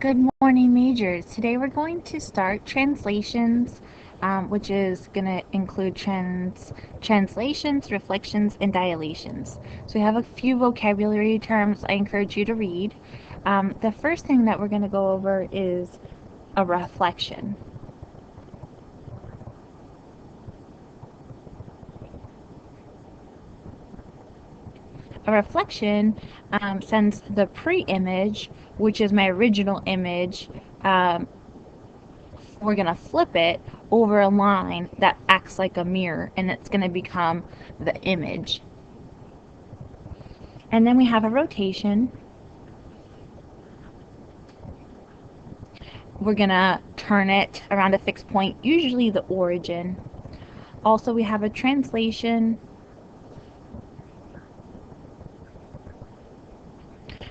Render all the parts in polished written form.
Good morning, majors. Today we're going to start translations, which is going to include translations, reflections, and dilations. So we have a few vocabulary terms I encourage you to read. The first thing that we're going to go over is a reflection. A reflection sends the pre-image, which is my original image, we're going to flip it over a line that acts like a mirror, and it's going to become the image. And then we have a rotation. We're going to turn it around a fixed point, usually the origin. Also, we have a translation.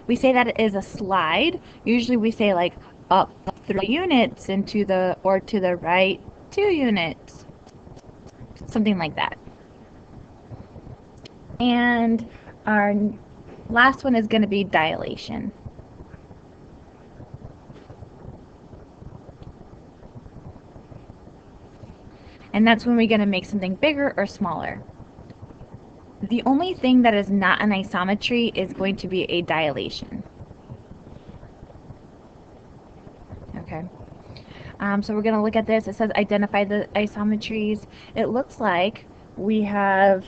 We say that it is a slide. Usually we say like up 3 units into the, or to the right 2 units. Something like that. And our last one is going to be dilation. And that's when we're going to make something bigger or smaller. The only thing that is not an isometry is going to be a dilation. Okay. So we're going to look at this. It says identify the isometries. It looks like we have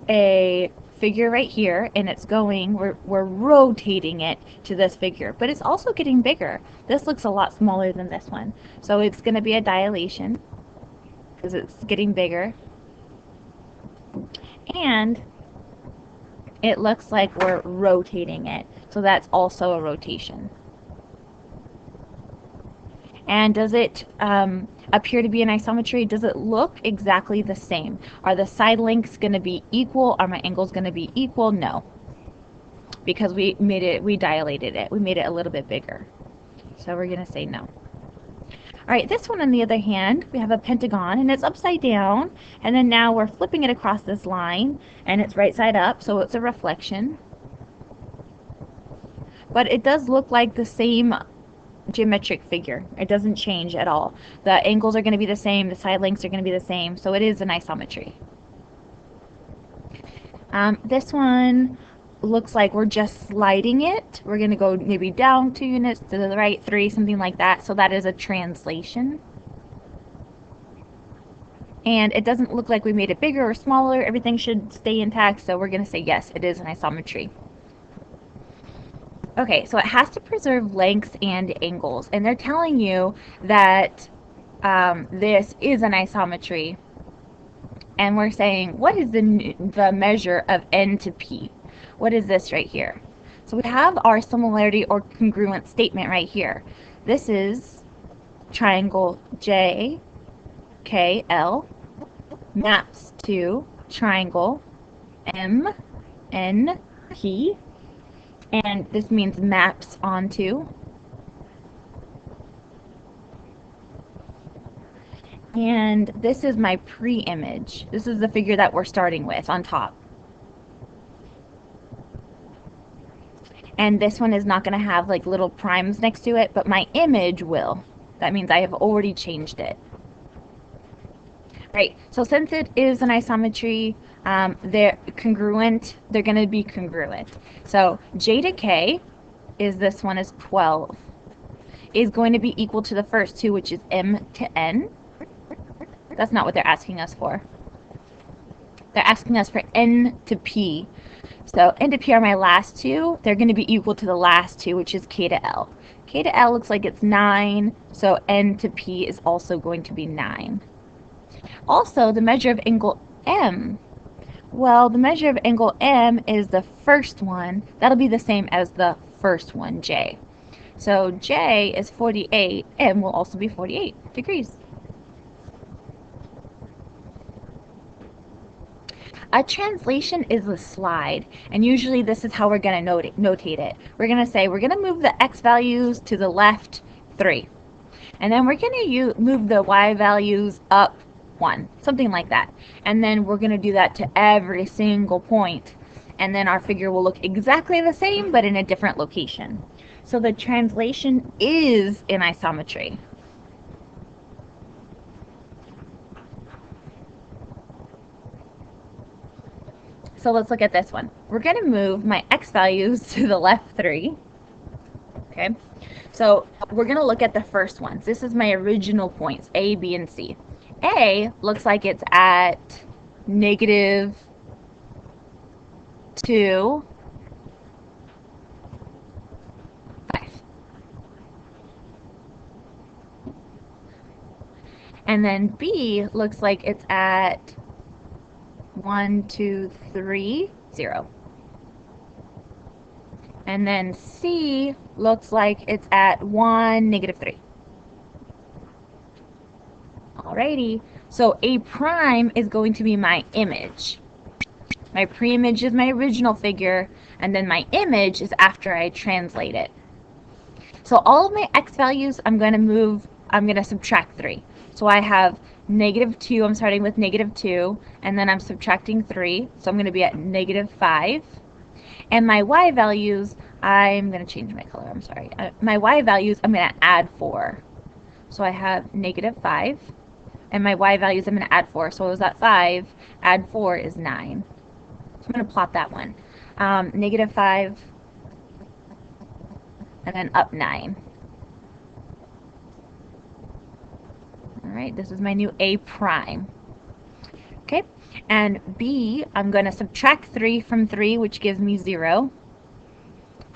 a figure right here, and it's going, we're rotating it to this figure, but it's also getting bigger. This looks a lot smaller than this one. So it's going to be a dilation because it's getting bigger. And it looks like we're rotating it. So that's also a rotation. And does it appear to be an isometry? Does it look exactly the same? Are the side lengths going to be equal? Are my angles going to be equal? No. Because we dilated it. We made it a little bit bigger. So we're going to say no. All right, this one on the other hand, we have a pentagon and it's upside down, and then now we're flipping it across this line and it's right side up, so it's a reflection. But it does look like the same geometric figure. It doesn't change at all. The angles are going to be the same, the side lengths are going to be the same, so it is an isometry. This one looks like we're just sliding it. We're going to go maybe down 2 units, to the right 3, something like that. So that is a translation. And it doesn't look like we made it bigger or smaller. Everything should stay intact, so we're going to say yes, it is an isometry. Okay, so it has to preserve lengths and angles, and they're telling you that this is an isometry. And we're saying, what is the measure of n to p? What is this right here? So we have our similarity or congruent statement right here. This is triangle JKL maps to triangle MNP, and this means maps onto. And this is my pre-image. This is the figure that we're starting with on top. And this one is not going to have like little primes next to it, but my image will. That means I have already changed it. Right, so since it is an isometry, they're congruent, they're going to be congruent. So J to K is this one is 12, is going to be equal to the first two, which is M to N. That's not what they're asking us for. They're asking us for N to P. So N to P are my last two. They're going to be equal to the last two, which is K to L. K to L looks like it's 9, so N to P is also going to be 9. Also, the measure of angle M. Well, the measure of angle M is the first one. That'll be the same as the first one, J. So J is 48, M will also be 48 degrees. A translation is a slide, and usually this is how we're going to notate it. We're going to say we're going to move the x values to the left 3, and then we're going to move the y values up 1, something like that. And then we're going to do that to every single point, and then our figure will look exactly the same but in a different location. So the translation is in isometry. So let's look at this one. We're going to move my x values to the left 3. Okay, so we're going to look at the first ones. This is my original points, A, B, and C. A looks like it's at -2, 5. And then B looks like it's at 1, 2, 3, 0. And then C looks like it's at 1, -3. Alrighty, so A prime is going to be my image. My pre-image is my original figure, and then my image is after I translate it. So all of my x values, I'm going to subtract 3. So I have -2, I'm starting with -2, and then I'm subtracting 3, so I'm going to be at -5. And my y values, I'm going to change my color, I'm sorry. My y values, I'm going to add 4. So I have -5, and my y values, I'm going to add 4. So it was at 5, add 4 is 9. So I'm going to plot that one. -5, and then up 9. Alright, this is my new A prime. Okay, and B, I'm going to subtract 3 from 3, which gives me 0.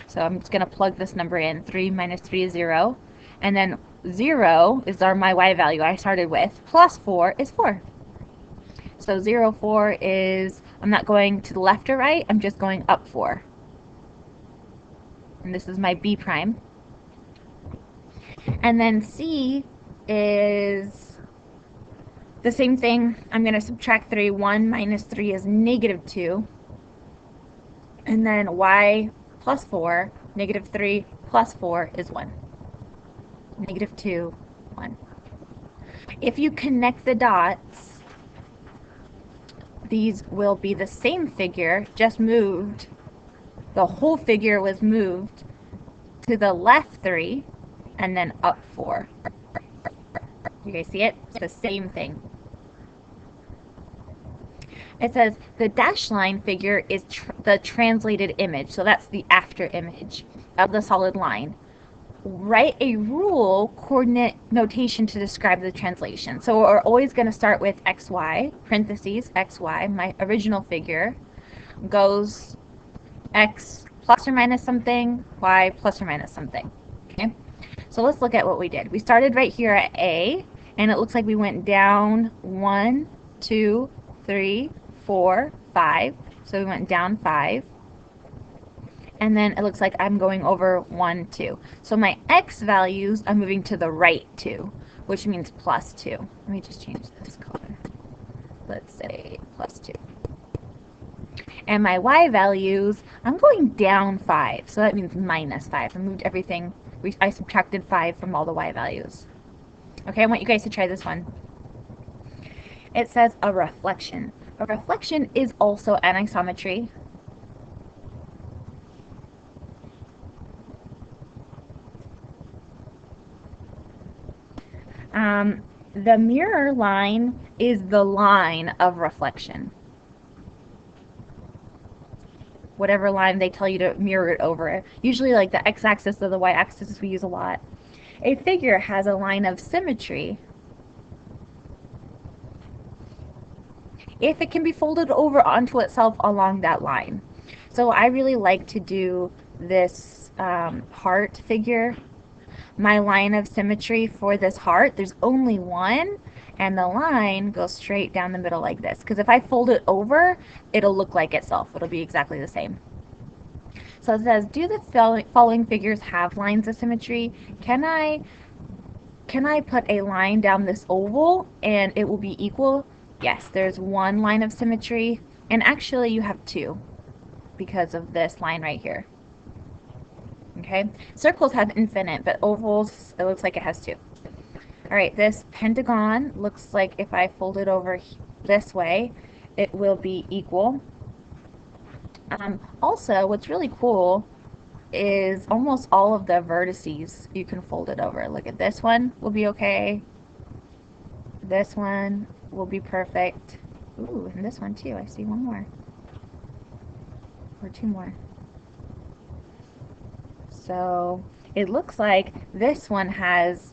So I'm just going to plug this number in. 3 minus 3 is 0. And then 0 is my y value I started with, plus 4 is 4. So 0, 4 is, I'm not going to the left or right, I'm just going up 4. And this is my B prime. And then C is the same thing. I'm going to subtract 3. 1 minus 3 is -2. And then y plus 4, -3 plus 4 is 1. -2, 1. If you connect the dots, these will be the same figure, just moved. The whole figure was moved to the left 3 and then up 4. You guys see it? It's the same thing. It says the dashed line figure is the translated image, so that's the after image of the solid line. Write a rule coordinate notation to describe the translation. So we're always going to start with xy, parentheses, xy, my original figure, goes x plus or minus something, y plus or minus something. Okay, so let's look at what we did. We started right here at A, and it looks like we went down 1, 2, 3, 4, 5. So we went down 5. And then it looks like I'm going over 1, 2. So my x values, I'm moving to the right 2, which means plus 2. Let me just change this color. Let's say plus 2. And my y values, I'm going down 5. So that means minus 5. I moved everything. I subtracted 5 from all the y values. Okay, I want you guys to try this one. It says a reflection. A reflection is also anisometry. The mirror line is the line of reflection. Whatever line they tell you to mirror it over. Usually like the x-axis or the y-axis we use a lot. A figure has a line of symmetry if it can be folded over onto itself along that line. So I really like to do this heart figure. My line of symmetry for this heart, there's only one, and the line goes straight down the middle like this. Because if I fold it over, it'll look like itself. It'll be exactly the same. So it says, do the following figures have lines of symmetry? Can I put a line down this oval and it will be equal? Yes, there's one line of symmetry, and actually you have two because of this line right here. Okay, circles have infinite, but ovals, it looks like it has two. All right, this pentagon looks like if I fold it over this way, it will be equal. Also, what's really cool is almost all of the vertices. You can fold it over. Look at this one will be okay. This one will be perfect. Ooh, and this one too. I see one more. Or two more. So it looks like this one has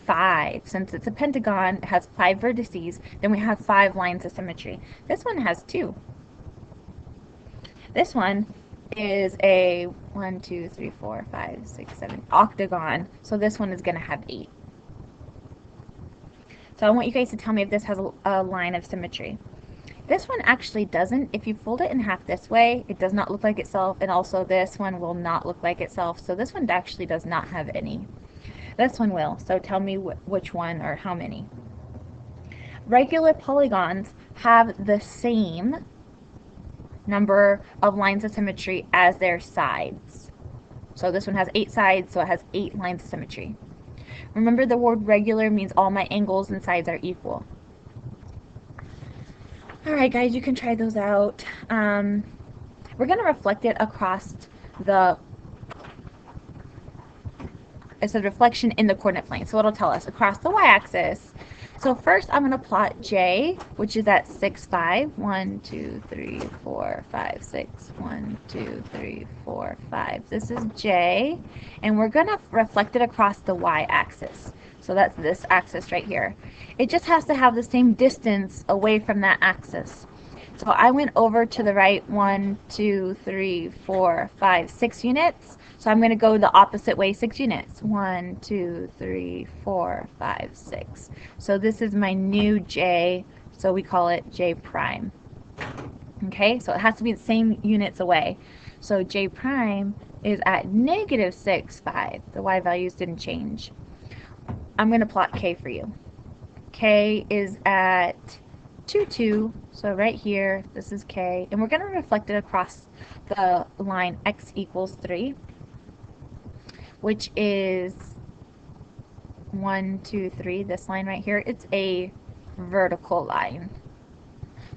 5. Since it's a pentagon, it has 5 vertices, then we have 5 lines of symmetry. This one has 2. This one is a 1, 2, 3, 4, 5, 6, 7 octagon. So this one is going to have 8. So I want you guys to tell me if this has a line of symmetry. This one actually doesn't. If you fold it in half this way, it does not look like itself, and also this one will not look like itself. So this one actually does not have any. This one will. So tell me which one or how many. Regular polygons have the same number of lines of symmetry as their sides. So this one has 8 sides, so it has 8 lines of symmetry. Remember, the word regular means all my angles and sides are equal. Alright guys, you can try those out. We're going to reflect it across the, it's a reflection in the coordinate plane. So it'll tell us across the y-axis. So first I'm going to plot J, which is at 6, 5. 1, 2, 3, 4, 5, 6. 1, 2, 3, 4, 5. This is J. And we're going to reflect it across the y-axis. So that's this axis right here. It just has to have the same distance away from that axis. So I went over to the right 1, 2, 3, 4, 5, 6 units. So I'm going to go the opposite way 6 units. 1, 2, 3, 4, 5, 6. So this is my new J. So we call it J prime. Okay, so it has to be the same units away. So J prime is at negative 6, 5. The y values didn't change. I'm going to plot K for you. K is at 2, 2. So right here, this is K. And we're going to reflect it across the line x equals 3, which is 1, 2, 3. This line right here, it's a vertical line.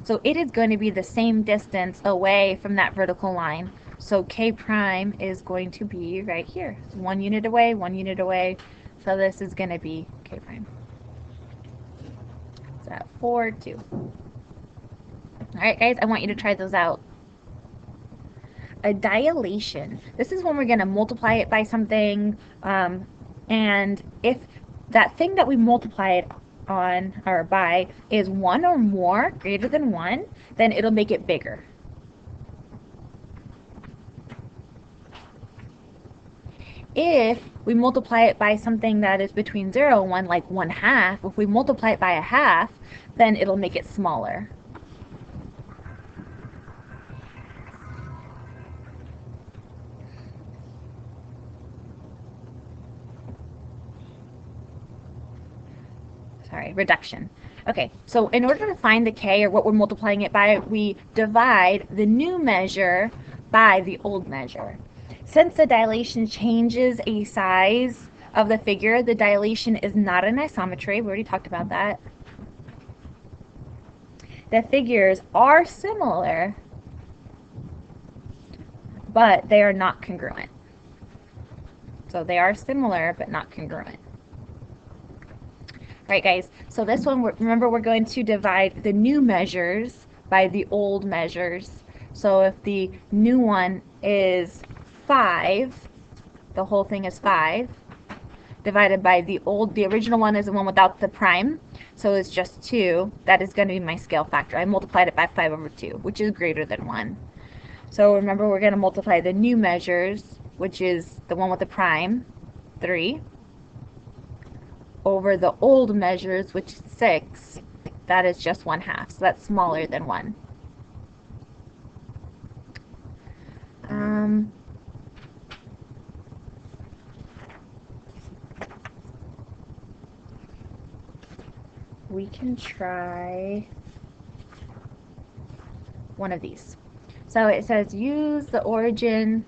So it is going to be the same distance away from that vertical line. So K prime is going to be right here. It's 1 unit away, 1 unit away. So this is going to be K prime. It's at 4, 2. Alright guys, I want you to try those out. A dilation. This is when we're going to multiply it by something, and if that thing that we multiply it on or by is 1 or more, greater than 1, then it'll make it bigger. If we multiply it by something that is between 0 and 1, like 1/2, if we multiply it by a half, then it'll make it smaller. Sorry, reduction. Okay, so in order to find the K, or what we're multiplying it by, we divide the new measure by the old measure. Since the dilation changes a size of the figure, the dilation is not an isometry. We already talked about that. The figures are similar, but they are not congruent. So they are similar, but not congruent. Right, guys, so this one, remember, we're going to divide the new measures by the old measures. So if the new one is 5, the whole thing is 5, divided by the original one is the one without the prime, so it's just 2. That is going to be my scale factor. I multiplied it by 5/2, which is greater than 1. So remember, we're going to multiply the new measures, which is the one with the prime, 3, over the old measures, which is 6. That is just 1/2, so that's smaller than 1. We can try one of these. So it says use the origin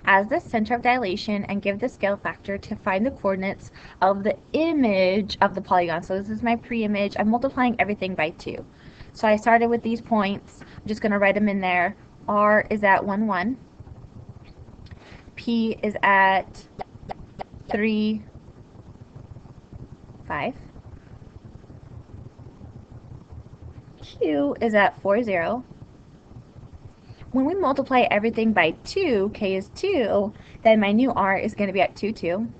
as the center of dilation and give the scale factor to find the coordinates of the image of the polygon. So this is my pre-image. I'm multiplying everything by 2. So I started with these points. I'm just going to write them in there. R is at 1, 1. P is at 3, 5. Q is at 4, 0. When we multiply everything by 2, K is 2, then my new R is going to be at 2, 2.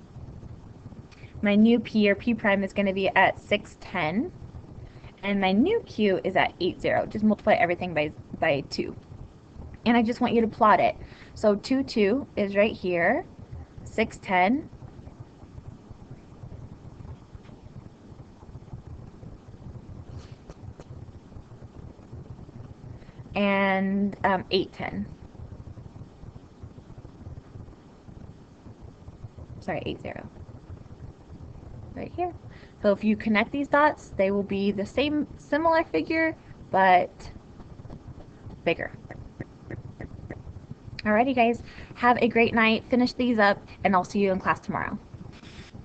My new P or P prime is going to be at 6, 10. And my new Q is at 8, 0. Just multiply everything by 2. And I just want you to plot it. So 2, 2 is right here. 6, 10. And 8, 10. Sorry, 8, 0. Right here. So if you connect these dots, they will be the same, similar figure, but bigger. Alrighty guys, have a great night, finish these up, and I'll see you in class tomorrow.